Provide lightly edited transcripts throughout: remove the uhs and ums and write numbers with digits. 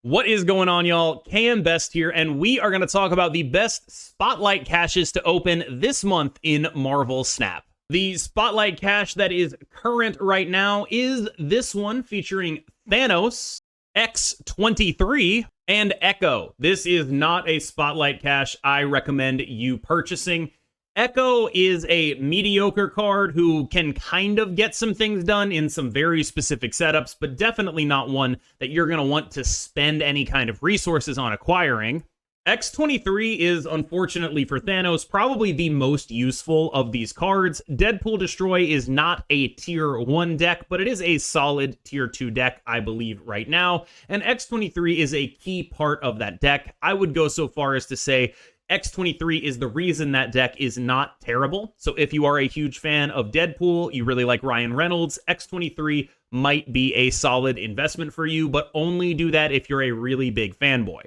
What is going on, y'all? KM Best here, and we are going to talk about the best Spotlight caches to open this month in Marvel Snap. The Spotlight cache that is current right now is this one featuring Thanos, X-23, and Echo. This is not a Spotlight cache I recommend you purchasing. Echo is a mediocre card who can kind of get some things done in some very specific setups, but definitely not one that you're going to want to spend any kind of resources on acquiring. X-23 is, unfortunately for Thanos, probably the most useful of these cards. Deadpool Destroy is not a tier 1 deck, but it is a solid tier 2 deck, I believe, right now. And X-23 is a key part of that deck. I would go so far as to say X-23 is the reason that deck is not terrible. So if you are a huge fan of Deadpool, you really like Ryan Reynolds, X-23 might be a solid investment for you, but only do that if you're a really big fanboy.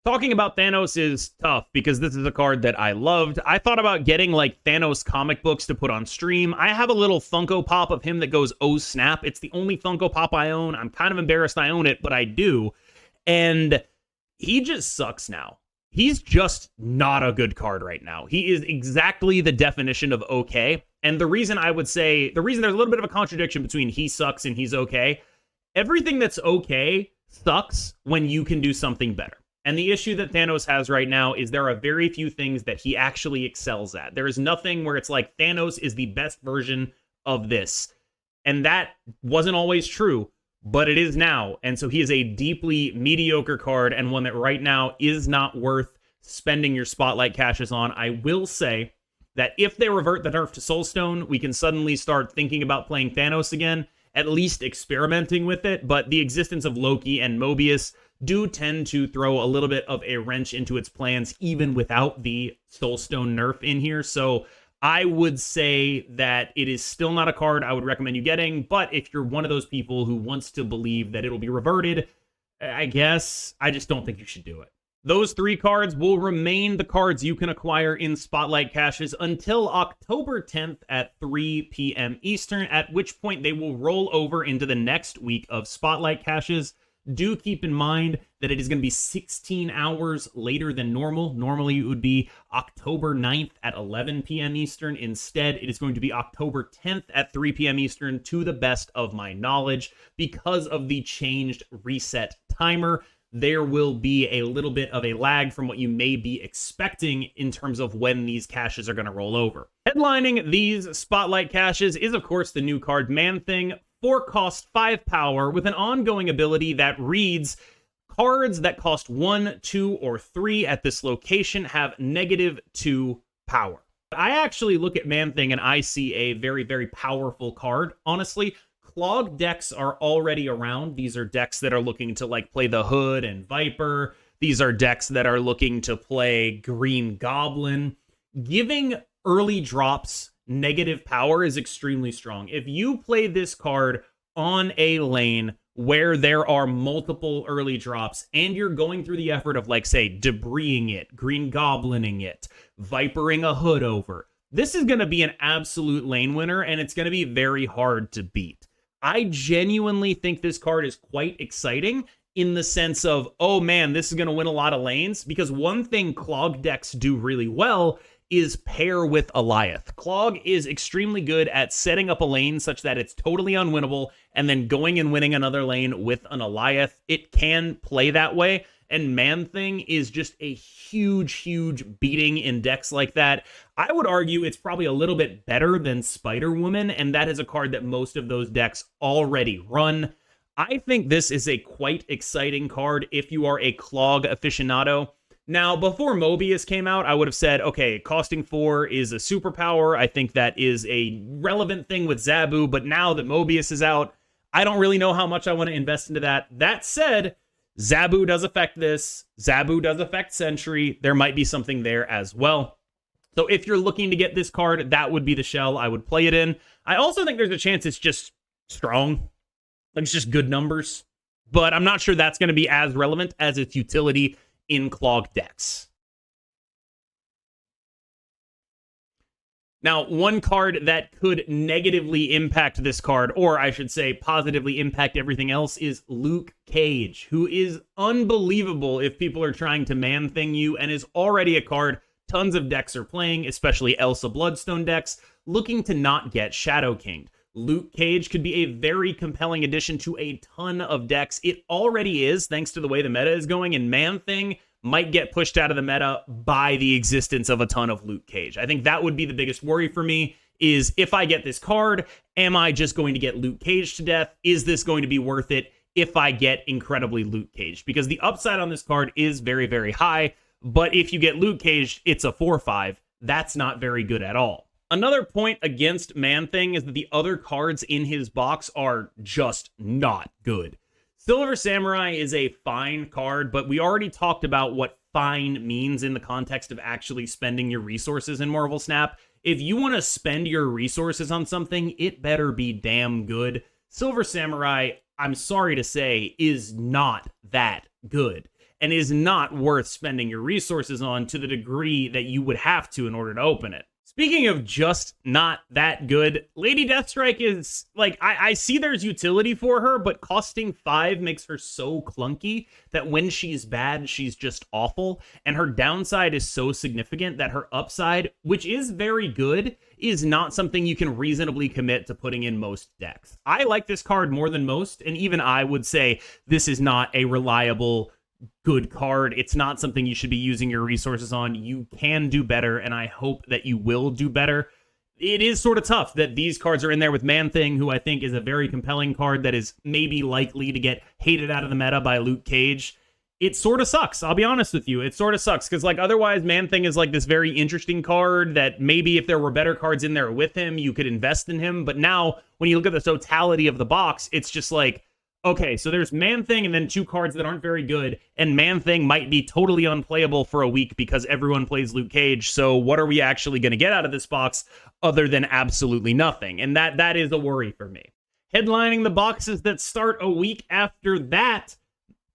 Talking about Thanos is tough because this is a card that I loved. I thought about getting like Thanos comic books to put on stream. I have a little Funko Pop of him that goes, oh snap. It's the only Funko Pop I own. I'm kind of embarrassed I own it, but I do. And he just sucks now. He's just not a good card right now. He is exactly the definition of okay. And the reason I would say, the reason there's a little bit of a contradiction between he sucks and he's okay, everything that's okay sucks when you can do something better. And the issue that Thanos has right now is there are very few things that he actually excels at. There is nothing where it's like Thanos is the best version of this. And that wasn't always true, but it is now. And so he is a deeply mediocre card and one that right now is not worth spending your Spotlight caches on. I will say that if they revert the nerf to Soulstone, we can suddenly start thinking about playing Thanos again, at least experimenting with it. But the existence of Loki and Mobius do tend to throw a little bit of a wrench into its plans, even without the Soulstone nerf in here. So I would say that it is still not a card I would recommend you getting, but if you're one of those people who wants to believe that it'll be reverted, I guess I just don't think you should do it. Those three cards will remain the cards you can acquire in Spotlight caches until October 10th at 3 p.m. Eastern, at which point they will roll over into the next week of Spotlight caches. Do keep in mind that it is going to be 16 hours later than normal. Normally, it would be October 9th at 11 p.m. Eastern. Instead, it is going to be October 10th at 3 p.m. Eastern, to the best of my knowledge. Because of the changed reset timer, there will be a little bit of a lag from what you may be expecting in terms of when these caches are going to roll over. Headlining these Spotlight caches is, of course, the new card Man-Thing. 4 cost 5 power with an ongoing ability that reads, cards that cost 1, 2, or 3 at this location have -2 power. I actually look at Man-Thing and I see a very, very powerful card. Honestly, clogged decks are already around. These are decks that are looking to like play the Hood and Viper. These are decks that are looking to play Green Goblin. Giving early drops negative power is extremely strong. If you play this card on a lane where there are multiple early drops and you're going through the effort of, like, say, debrising it, Green Goblining it, Vipering a Hood over, this is going to be an absolute lane winner and it's going to be very hard to beat. I genuinely think this card is quite exciting in the sense of, oh man, this is going to win a lot of lanes, because one thing clog decks do really well is pair with Alioth. Clog is extremely good at setting up a lane such that it's totally unwinnable and then going and winning another lane with an Alioth. It can play that way, and Man-Thing is just a huge, huge beating in decks like that. I would argue it's probably a little bit better than Spider-Woman, and that is a card that most of those decks already run. I think this is a quite exciting card if you are a Clog aficionado. Now, before Mobius came out, I would have said, okay, costing 4 is a superpower. I think that is a relevant thing with Zabu, but now that Mobius is out, I don't really know how much I want to invest into that. That said, Zabu does affect this. Zabu does affect Sentry. There might be something there as well. So if you're looking to get this card, that would be the shell I would play it in. I also think there's a chance it's just strong. Like, it's just good numbers. But I'm not sure that's going to be as relevant as its utility in clogged decks. Now, one card that could negatively impact this card, or I should say positively impact everything else, is Luke Cage, who is unbelievable if people are trying to Man-Thing you, and is already a card tons of decks are playing, especially Elsa Bloodstone decks, looking to not get Shadow Kinged. Luke Cage could be a very compelling addition to a ton of decks. It already is, thanks to the way the meta is going, and Man-Thing might get pushed out of the meta by the existence of a ton of Luke Cage. I think that would be the biggest worry for me, is if I get this card, am I just going to get Luke Cage to death? Is this going to be worth it if I get incredibly Luke Cage? Because the upside on this card is very, very high, but if you get Luke Cage, it's a 4/5. That's not very good at all. Another point against Man-Thing is that the other cards in his box are just not good. Silver Samurai is a fine card, but we already talked about what fine means in the context of actually spending your resources in Marvel Snap. If you want to spend your resources on something, it better be damn good. Silver Samurai, I'm sorry to say, is not that good, and is not worth spending your resources on to the degree that you would have to in order to open it. Speaking of just not that good, Lady Deathstrike is, like, I see there's utility for her, but costing 5 makes her so clunky that when she's bad, she's just awful. And her downside is so significant that her upside, which is very good, is not something you can reasonably commit to putting in most decks. I like this card more than most, and even I would say this is not a reliable good card. It's not something you should be using your resources on. You can do better, and I hope that you will do better. It is sort of tough that these cards are in there with Man-Thing, who I think is a very compelling card that is maybe likely to get hated out of the meta by Luke Cage. It sort of sucks, I'll be honest with you. It sort of sucks, because like otherwise Man-Thing is like this very interesting card that maybe if there were better cards in there with him, you could invest in him. But now, when you look at the totality of the box, it's just like, okay, so there's Man-Thing and then 2 cards that aren't very good, and Man-Thing might be totally unplayable for a week because everyone plays Luke Cage, so what are we actually going to get out of this box other than absolutely nothing? And that is a worry for me. Headlining the boxes that start a week after that,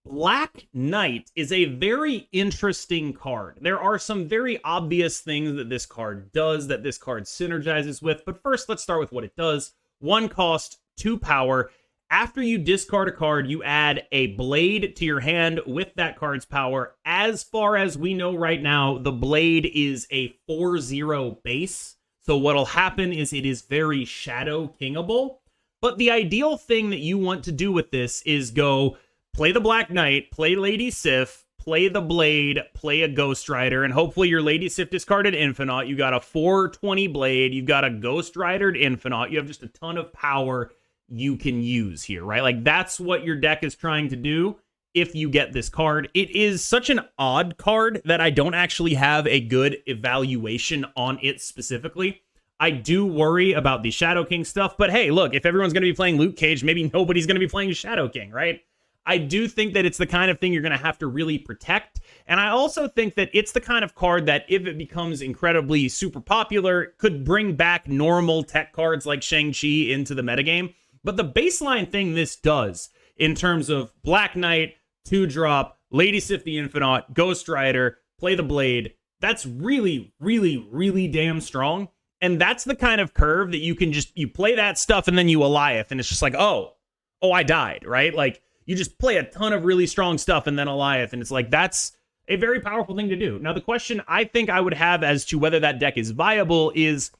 Black Knight is a very interesting card. There are some very obvious things that this card does, that this card synergizes with, but first let's start with what it does. 1 cost, 2 power. After you discard a card, you add a blade to your hand with that card's power. As far as we know right now, the blade is a 4/0 base. So what'll happen is it is very Shadow Kingable. But the ideal thing that you want to do with this is go play the Black Knight, play Lady Sif, play the blade, play a Ghost Rider, and hopefully your Lady Sif discarded Infinite. You got a 4/20 blade, you've got a Ghost Ridered Infinite, you have just a ton of power you can use here, right? Like, that's what your deck is trying to do if you get this card. It is such an odd card that I don't actually have a good evaluation on it specifically. I do worry about the Shadow King stuff, but hey, look, if everyone's going to be playing Luke Cage, maybe nobody's going to be playing Shadow King, right? I do think that it's the kind of thing you're going to have to really protect, and I also think that it's the kind of card that if it becomes incredibly super popular, could bring back normal tech cards like Shang-Chi into the metagame. But the baseline thing this does, in terms of Black Knight, 2-drop, Lady Sif the Infinite, Ghost Rider, play the blade, that's really, really, really damn strong. And that's the kind of curve that you can just, you play that stuff and then you Alioth, and it's just like, oh, I died, right? Like, you just play a ton of really strong stuff and then Alioth, and it's like, that's a very powerful thing to do. Now, the question I think I would have as to whether that deck is viable is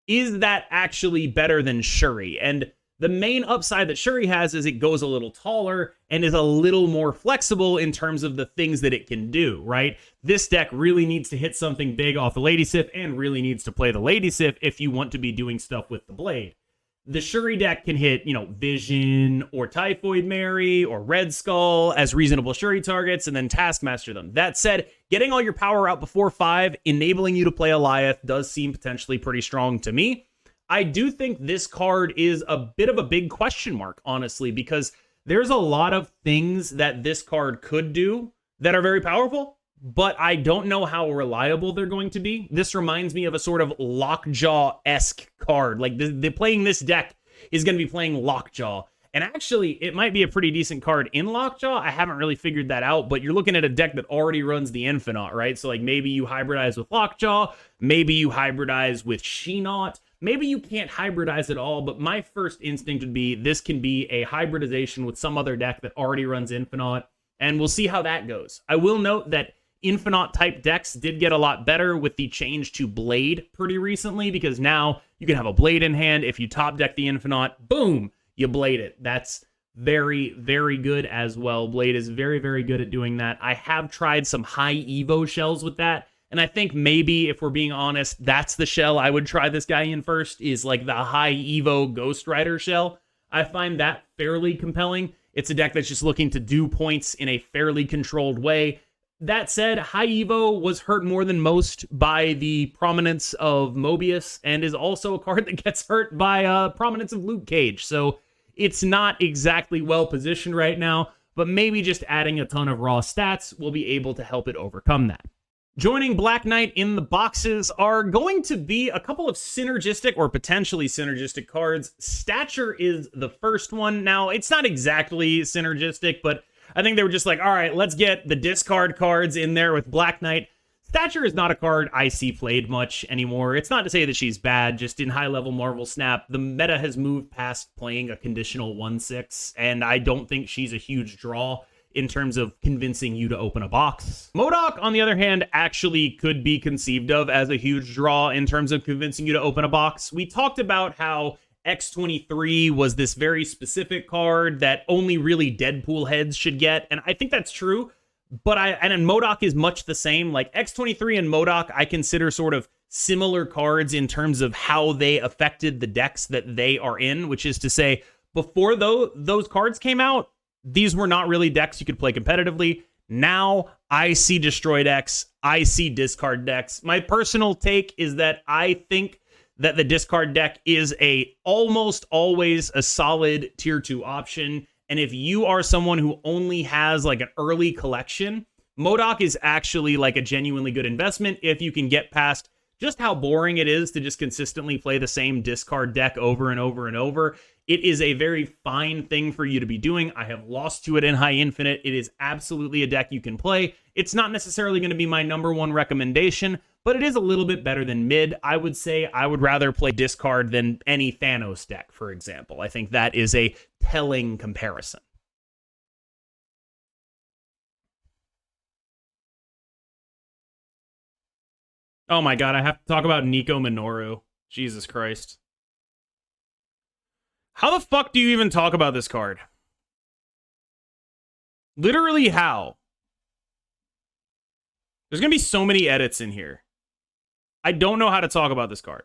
that actually better than Shuri? And the main upside that Shuri has is it goes a little taller and is a little more flexible in terms of the things that it can do, right? This deck really needs to hit something big off the Lady Sif and really needs to play the Lady Sif if you want to be doing stuff with the blade. The Shuri deck can hit, Vision or Typhoid Mary or Red Skull as reasonable Shuri targets and then Taskmaster them. That said, getting all your power out before 5, enabling you to play Alioth does seem potentially pretty strong to me. I do think this card is a bit of a big question mark, honestly, because there's a lot of things that this card could do that are very powerful, but I don't know how reliable they're going to be. This reminds me of a sort of Lockjaw-esque card. Like, playing this deck is going to be playing Lockjaw, And actually, it might be a pretty decent card in Lockjaw. I haven't really figured that out, but you're looking at a deck that already runs the Infinite, right? So like maybe you hybridize with Lockjaw, maybe you hybridize with She-Not, maybe you can't hybridize at all, but my first instinct would be this can be a hybridization with some other deck that already runs Infinite, and we'll see how that goes. I will note that Infinite type decks did get a lot better with the change to Blade pretty recently, because now you can have a Blade in hand. If you top deck the Infinite, boom, you Blade it. That's very, very good as well. Blade is very, very good at doing that. I have tried some high Evo shells with that, and I think maybe, if we're being honest, that's the shell I would try this guy in first, is like the high Evo Ghost Rider shell. I find that fairly compelling. It's a deck that's just looking to do points in a fairly controlled way. That said, High Evo was hurt more than most by the prominence of Mobius, and is also a card that gets hurt by prominence of Luke Cage. So it's not exactly well positioned right now, but maybe just adding a ton of raw stats will be able to help it overcome that. Joining Black Knight in the boxes are going to be a couple of synergistic or potentially synergistic cards. Stature is the first one. Now, it's not exactly synergistic, but I think they were just like, all right, let's get the discard cards in there with Black Knight. Stature is not a card I see played much anymore. It's not to say that she's bad, just in high-level Marvel Snap, the meta has moved past playing a conditional 1/6, and I don't think she's a huge draw in terms of convincing you to open a box. MODOK, on the other hand, actually could be conceived of as a huge draw in terms of convincing you to open a box. We talked about how X-23 was this very specific card that only really Deadpool heads should get, and I think that's true. But MODOK is much the same. Like X-23 and MODOK, I consider sort of similar cards in terms of how they affected the decks that they are in, which is to say, before those cards came out, these were not really decks you could play competitively. Now I see destroy decks, I see discard decks. My personal take is that I think that the discard deck is almost always a solid tier 2 option. And if you are someone who only has like an early collection, MODOK is actually like a genuinely good investment if you can get past just how boring it is to just consistently play the same discard deck over and over and over. It is a very fine thing for you to be doing. I have lost to it in High Infinite. It is absolutely a deck you can play. It's not necessarily going to be my #1 recommendation, but it is a little bit better than mid. I would say I would rather play discard than any Thanos deck, for example. I think that is a telling comparison. Oh my god, I have to talk about Nico Minoru. Jesus Christ. How the fuck do you even talk about this card? Literally how? There's going to be so many edits in here. I don't know how to talk about this card.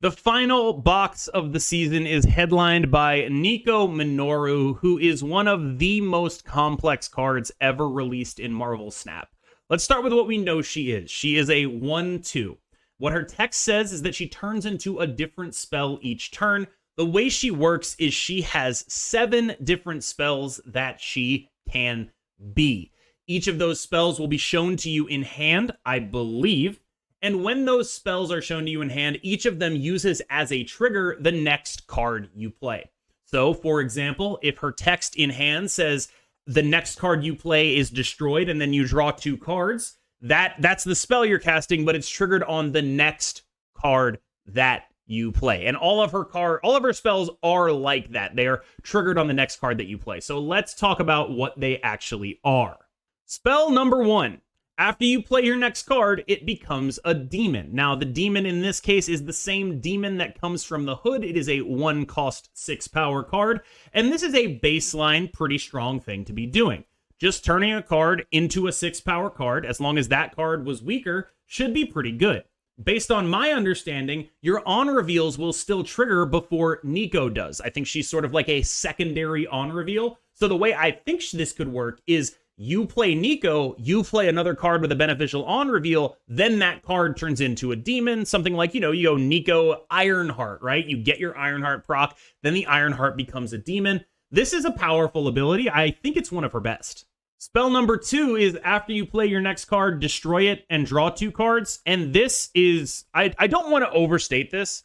The final box of the season is headlined by Nico Minoru, who is one of the most complex cards ever released in Marvel Snap. Let's start with what we know she is. She is a 1/2. What her text says is that she turns into a different spell each turn. The way she works is she has 7 different spells that she can be. Each of those spells will be shown to you in hand, I believe. And when those spells are shown to you in hand, each of them uses as a trigger the next card you play. So, for example, if her text in hand says the next card you play is destroyed and then you draw 2 cards, that's the spell you're casting, but it's triggered on the next card that you play. And all of her spells are like that. They are triggered on the next card that you play. So let's talk about what they actually are. Spell number 1. After you play your next card, it becomes a demon. Now, the demon in this case is the same demon that comes from the hood. It is a 1-cost 6-power card, and this is a baseline, pretty strong thing to be doing. Just turning a card into a 6-power card, as long as that card was weaker, should be pretty good. Based on my understanding, your on reveals will still trigger before Nico does. I think she's sort of like a secondary on reveal. So the way I think this could work is You play Nico, you play another card with a beneficial on reveal, then that card turns into a demon, something like, you go Nico Ironheart, right? You get your Ironheart proc, then the Ironheart becomes a demon. This is a powerful ability. I think it's one of her best. Spell number 2 is after you play your next card, destroy it and draw 2 cards. And this is, I don't want to overstate this.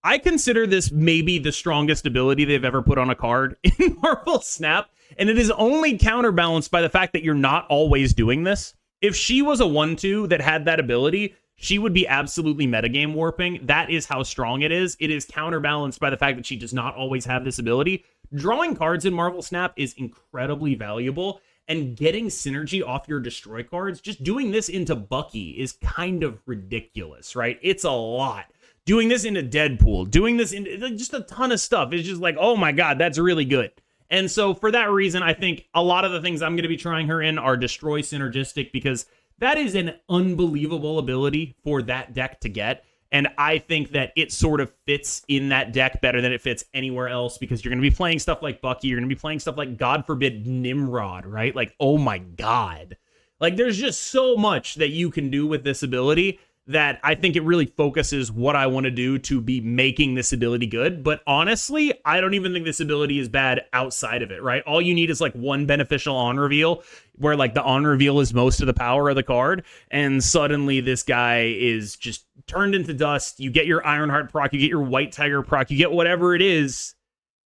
I consider this maybe the strongest ability they've ever put on a card in Marvel Snap. And it is only counterbalanced by the fact that you're not always doing this. If she was a 1/2 that had that ability, she would be absolutely metagame warping. That is how strong it is. It is counterbalanced by the fact that she does not always have this ability. Drawing cards in Marvel Snap is incredibly valuable. And getting synergy off your destroy cards, just doing this into Bucky is kind of ridiculous, right? It's a lot. Doing this into Deadpool, doing this into just a ton of stuff. It's just like, oh my God, that's really good. And so for that reason, I think a lot of the things I'm going to be trying her in are destroy synergistic, because that is an unbelievable ability for that deck to get. And I think that it sort of fits in that deck better than it fits anywhere else, because you're going to be playing stuff like Bucky. You're going to be playing stuff like, God forbid, Nimrod, right? Like, oh my God. Like, there's just so much that you can do with this ability that I think it really focuses what I want to do to be making this ability good. But honestly, I don't even think this ability is bad outside of it, right? All you need is like one beneficial on reveal where like the on reveal is most of the power of the card. And suddenly this guy is just turned into dust. You get your Ironheart proc, you get your White Tiger proc, you get whatever it is,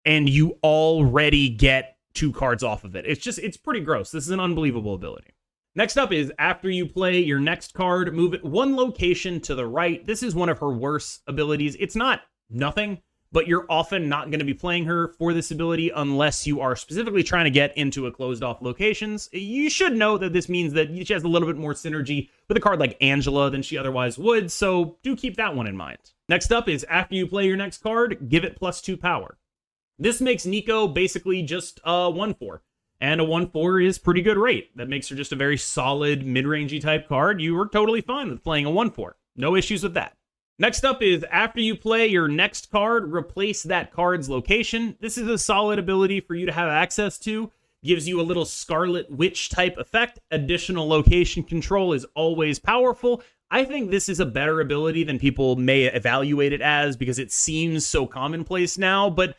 and you already get 2 cards off of it. It's pretty gross. This is an unbelievable ability. Next up is after you play your next card, move it 1 location to the right. This is one of her worst abilities. It's not nothing, but you're often not going to be playing her for this ability unless you are specifically trying to get into a closed off locations. You should know that this means that she has a little bit more synergy with a card like Angela than she otherwise would, so do keep that one in mind. Next up is after you play your next card, give it +2 power. This makes Nico basically just a 1/4. And a 1/4 is pretty good rate. That makes her just a very solid mid-rangey type card. You were totally fine with playing a 1/4. No issues with that. Next up is after you play your next card, replace that card's location. This is a solid ability for you to have access to. Gives you a little Scarlet Witch type effect. Additional location control is always powerful. I think this is a better ability than people may evaluate it as because it seems so commonplace now, but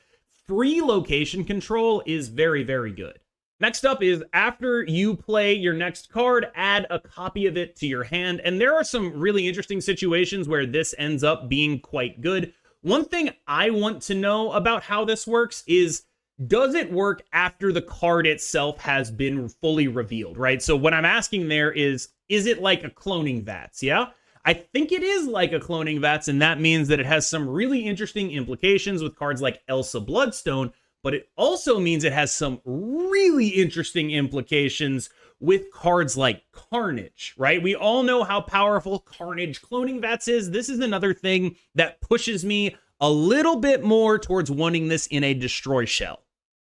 free location control is very, very good. Next up is after you play your next card, add a copy of it to your hand. And there are some really interesting situations where this ends up being quite good. One thing I want to know about how this works is, does it work after the card itself has been fully revealed, right? So what I'm asking there is it like a cloning VATS, yeah? I think it is like a cloning VATS, and that means that it has some really interesting implications with cards like Elsa Bloodstone, but it also means it has some really interesting implications with cards like Carnage, right? We all know how powerful Carnage cloning VATS is. This is another thing that pushes me a little bit more towards wanting this in a destroy shell.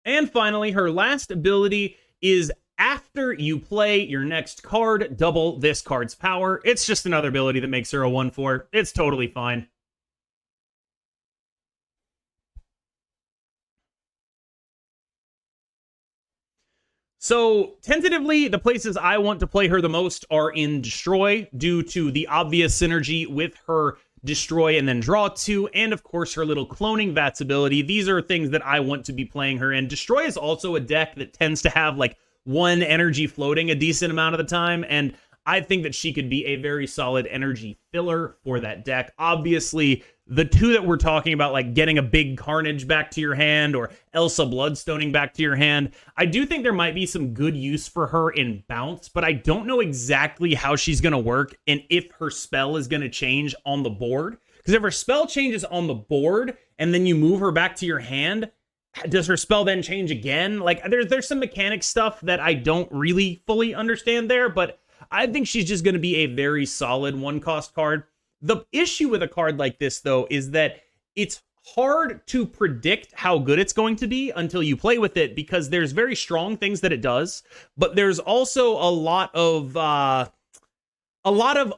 And finally, her last ability is after you play your next card, double this card's power. It's just another ability that makes her a 1/4. It's totally fine. So, tentatively, the places I want to play her the most are in Destroy, due to the obvious synergy with her Destroy and then Draw 2, and of course her little cloning VATS ability. These are things that I want to be playing her in. Destroy is also a deck that tends to have like 1 energy floating a decent amount of the time, and I think that she could be a very solid energy filler for that deck. Obviously, the 2 that we're talking about, like getting a big Carnage back to your hand or Elsa Bloodstoning back to your hand, I do think there might be some good use for her in Bounce, but I don't know exactly how she's going to work and if her spell is going to change on the board. Because if her spell changes on the board and then you move her back to your hand, does her spell then change again? Like, there's some mechanic stuff that I don't really fully understand there, but I think she's just going to be a very solid 1-cost card. The issue with a card like this, though, is that it's hard to predict how good it's going to be until you play with it, because there's very strong things that it does, but there's also a lot of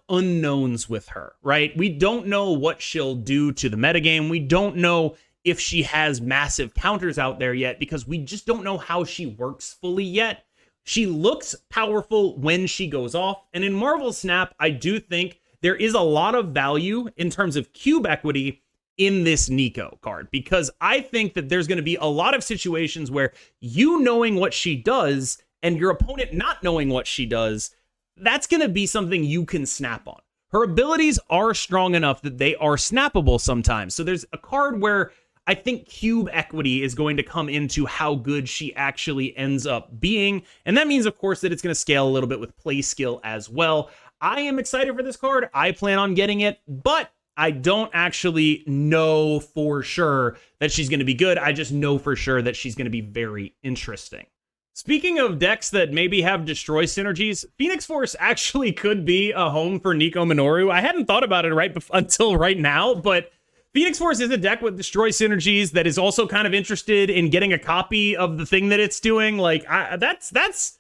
unknowns with her, right? We don't know what she'll do to the metagame. We don't know if she has massive counters out there yet, because we just don't know how she works fully yet. She looks powerful when she goes off. And in Marvel Snap, I do think there is a lot of value in terms of cube equity in this Nico card, because I think that there's going to be a lot of situations where you knowing what she does and your opponent not knowing what she does, that's going to be something you can snap on. Her abilities are strong enough that they are snappable sometimes. So there's a card where I think cube equity is going to come into how good she actually ends up being. And that means, of course, that it's going to scale a little bit with play skill as well. I am excited for this card. I plan on getting it, but I don't actually know for sure that she's going to be good. I just know for sure that she's going to be very interesting. Speaking of decks that maybe have destroy synergies, Phoenix Force actually could be a home for Nico Minoru. I hadn't thought about it until right now, but Phoenix Force is a deck with destroy synergies that is also kind of interested in getting a copy of the thing that it's doing. Like, that's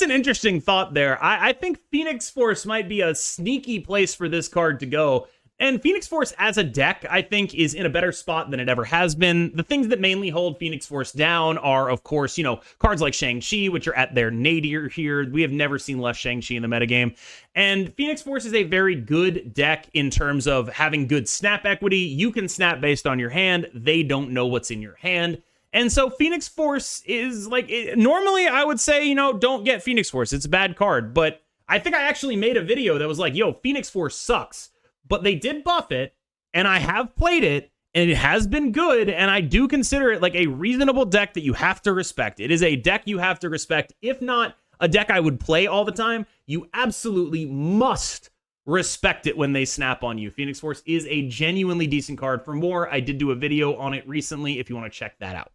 an interesting thought there. I think Phoenix Force might be a sneaky place for this card to go. And Phoenix Force as a deck, I think, is in a better spot than it ever has been. The things that mainly hold Phoenix Force down are, of course, cards like Shang-Chi, which are at their nadir here. We have never seen less Shang-Chi in the metagame. And Phoenix Force is a very good deck in terms of having good snap equity. You can snap based on your hand. They don't know what's in your hand. And so Phoenix Force is normally I would say, don't get Phoenix Force. It's a bad card. But I think I actually made a video that was like, yo, Phoenix Force sucks. But they did buff it, and I have played it, and it has been good, and I do consider it like a reasonable deck that you have to respect. It is a deck you have to respect. If not a deck I would play all the time, you absolutely must respect it when they snap on you. Phoenix Force is a genuinely decent card. For more, I did do a video on it recently if you want to check that out.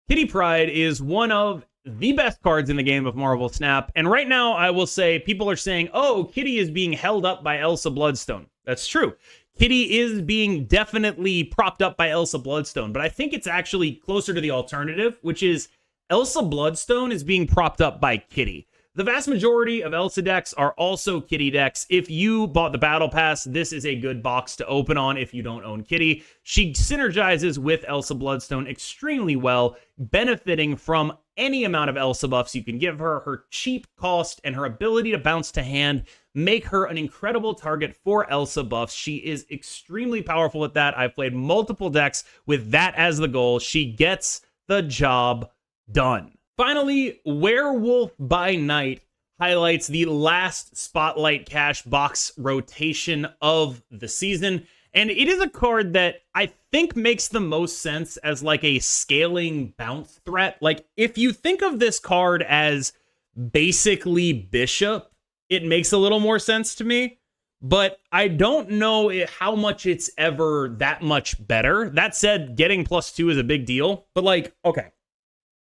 Kitty Pryde is one of the best cards in the game of Marvel Snap, and right now I will say people are saying, oh, Kitty is being held up by Elsa Bloodstone. That's true. Kitty is being definitely propped up by Elsa Bloodstone, but I think it's actually closer to the alternative, which is Elsa Bloodstone is being propped up by Kitty. The vast majority of Elsa decks are also Kitty decks. If you bought the Battle Pass, this is a good box to open on if you don't own Kitty. She synergizes with Elsa Bloodstone extremely well, benefiting from any amount of Elsa buffs you can give her. Her cheap cost and her ability to bounce to hand make her an incredible target for Elsa buffs. She is extremely powerful at that. I've played multiple decks with that as the goal. She gets the job done. Finally, Werewolf by Night highlights the last Spotlight Cash box rotation of the season. And it is a card that I think makes the most sense as like a scaling bounce threat. Like, if you think of this card as basically Bishop, it makes a little more sense to me. But I don't know how much it's ever that much better. That said, getting +2 is a big deal. But like, okay.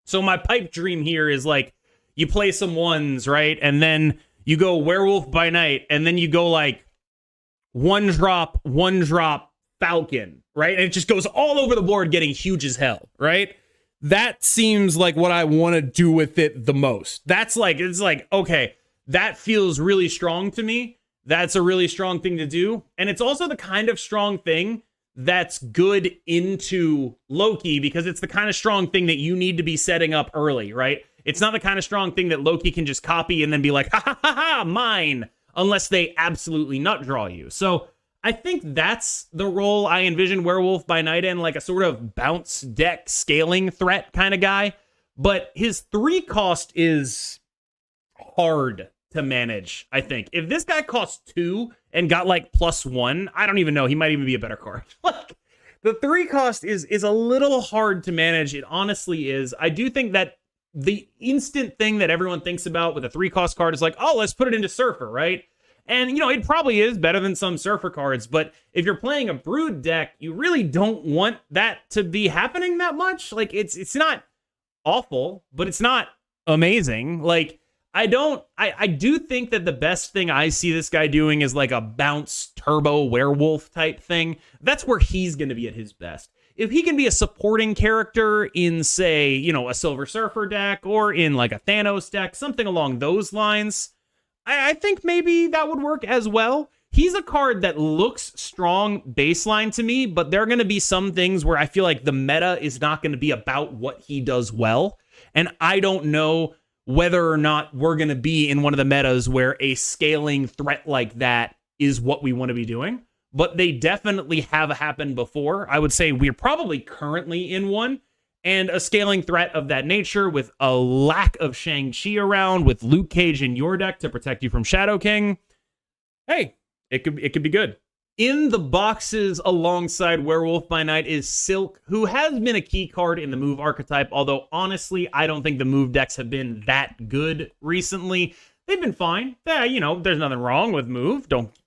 So my pipe dream here is like, you play some ones, right? And then you go Werewolf by Night, and then you go like one drop, Falcon, right? And it just goes all over the board getting huge as hell, right? That seems like what I want to do with it the most. It's like, okay, that feels really strong to me. That's a really strong thing to do. And it's also the kind of strong thing that's good into Loki, because it's the kind of strong thing that you need to be setting up early, right? It's not the kind of strong thing that Loki can just copy and then be like, ha ha ha ha, mine, unless they absolutely nut draw you. So I think that's the role I envision Werewolf by Night in, like a sort of bounce deck scaling threat kind of guy. But his 3 cost is hard to manage, I think. If this guy costs 2 and got like +1, I don't even know. He might even be a better card. Like, the 3 cost is a little hard to manage. It honestly is. I do think that the instant thing that everyone thinks about with a 3 cost card is like, oh, let's put it into Surfer, right? And, it probably is better than some Surfer cards, but if you're playing a Brood deck, you really don't want that to be happening that much. Like, it's not awful, but it's not amazing. Like, I do think that the best thing I see this guy doing is like a bounce turbo werewolf type thing. That's where he's going to be at his best. If he can be a supporting character in, say, a Silver Surfer deck or in like a Thanos deck, something along those lines, I think maybe that would work as well. He's a card that looks strong baseline to me, but there are going to be some things where I feel like the meta is not going to be about what he does well. And I don't know whether or not we're going to be in one of the metas where a scaling threat like that is what we want to be doing. But they definitely have happened before. I would say we're probably currently in one. And a scaling threat of that nature with a lack of Shang-Chi around, with Luke Cage in your deck to protect you from Shadow King, hey, it could be good. In the boxes alongside Werewolf by Night is Silk, who has been a key card in the move archetype, although honestly, I don't think the move decks have been that good recently. They've been fine. Yeah, you know, there's nothing wrong with move.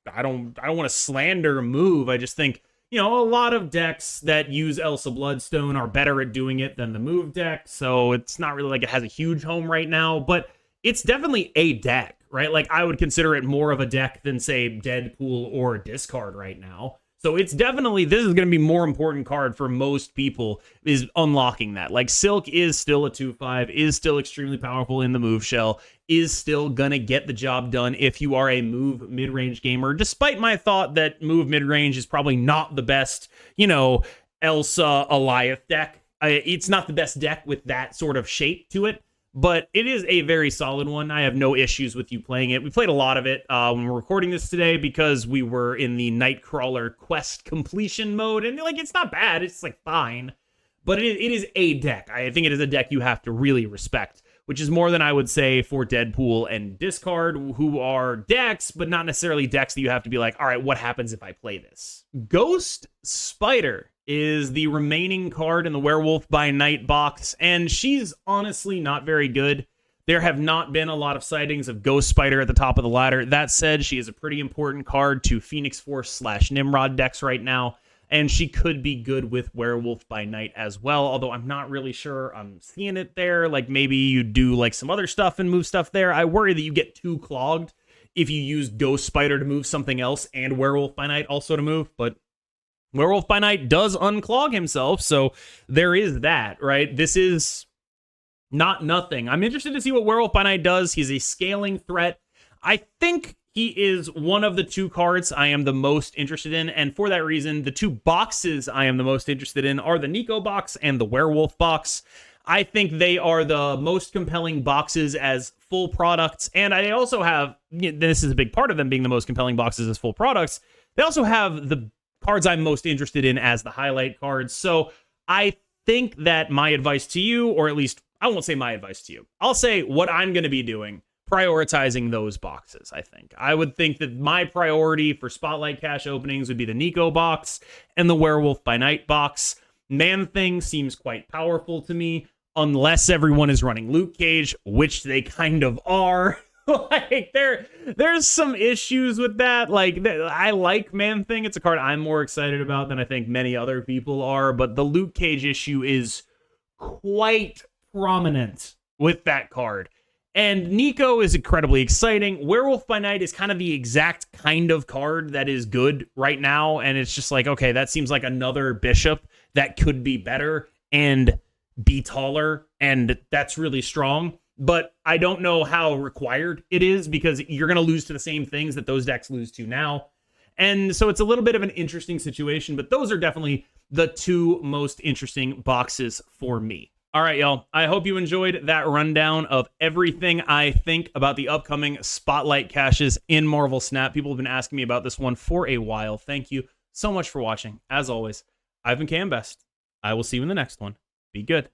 I don't want to slander move. I just think, you know, a lot of decks that use Elsa Bloodstone are better at doing it than the move deck, so it's not really like it has a huge home right now, but it's definitely a deck, right? Like, I would consider it more of a deck than, say, Deadpool or Discard right now. So it's definitely, this is going to be more important card for most people, is unlocking that. Like, Silk is still a 2/5, is still extremely powerful in the move shell, is still going to get the job done if you are a move mid-range gamer, despite my thought that move mid-range is probably not the best, you know, Elsa Eliath deck. It's not the best deck with that sort of shape to it, but it is a very solid one. I have no issues with you playing it. We played a lot of it when we're recording this today because we were in the Nightcrawler quest completion mode, and like, it's not bad. It's like fine, but it is a deck. I think it is a deck you have to really respect, which is more than I would say for Deadpool and Discard, who are decks, but not necessarily decks that you have to be like, all right, what happens if I play this? Ghost Spider is the remaining card in the Werewolf by Night box, and she's honestly not very good. There have not been a lot of sightings of Ghost Spider at the top of the ladder. That said, she is a pretty important card to Phoenix Force / Nimrod decks right now, and she could be good with Werewolf by Night as well, although I'm not really sure I'm seeing it there. Like, maybe you do like some other stuff and move stuff there. I worry that you get too clogged if you use Ghost Spider to move something else and Werewolf by Night also to move, but Werewolf by Night does unclog himself, so there is that, right? This is not nothing. I'm interested to see what Werewolf by Night does. He's a scaling threat. I think he is one of the two cards I am the most interested in, and for that reason, the two boxes I am the most interested in are the Nico box and the Werewolf box. I think they are the most compelling boxes as full products, and I also have, this is a big part of them being the most compelling boxes as full products, they also have the cards I'm most interested in as the highlight cards. So I think that my advice to you, or at least I won't say my advice to you, I'll say what I'm going to be doing, prioritizing those boxes. I would think that my priority for Spotlight Cache openings would be the Nico box and the Werewolf by Night box. Man-Thing seems quite powerful to me, unless everyone is running Luke Cage, which they kind of are. Like, there's some issues with that. Like, I like Man-Thing. It's a card I'm more excited about than I think many other people are, but the Luke Cage issue is quite prominent with that card. And Nico is incredibly exciting. Werewolf by Night is kind of the exact kind of card that is good right now, and it's just like, okay, that seems like another bishop that could be better and be taller, and that's really strong. But I don't know how required it is, because you're going to lose to the same things that those decks lose to now. And so it's a little bit of an interesting situation, but those are definitely the two most interesting boxes for me. All right, y'all. I hope you enjoyed that rundown of everything I think about the upcoming Spotlight caches in Marvel Snap. People have been asking me about this one for a while. Thank you so much for watching. As always, I've been Cam Best. I will see you in the next one. Be good.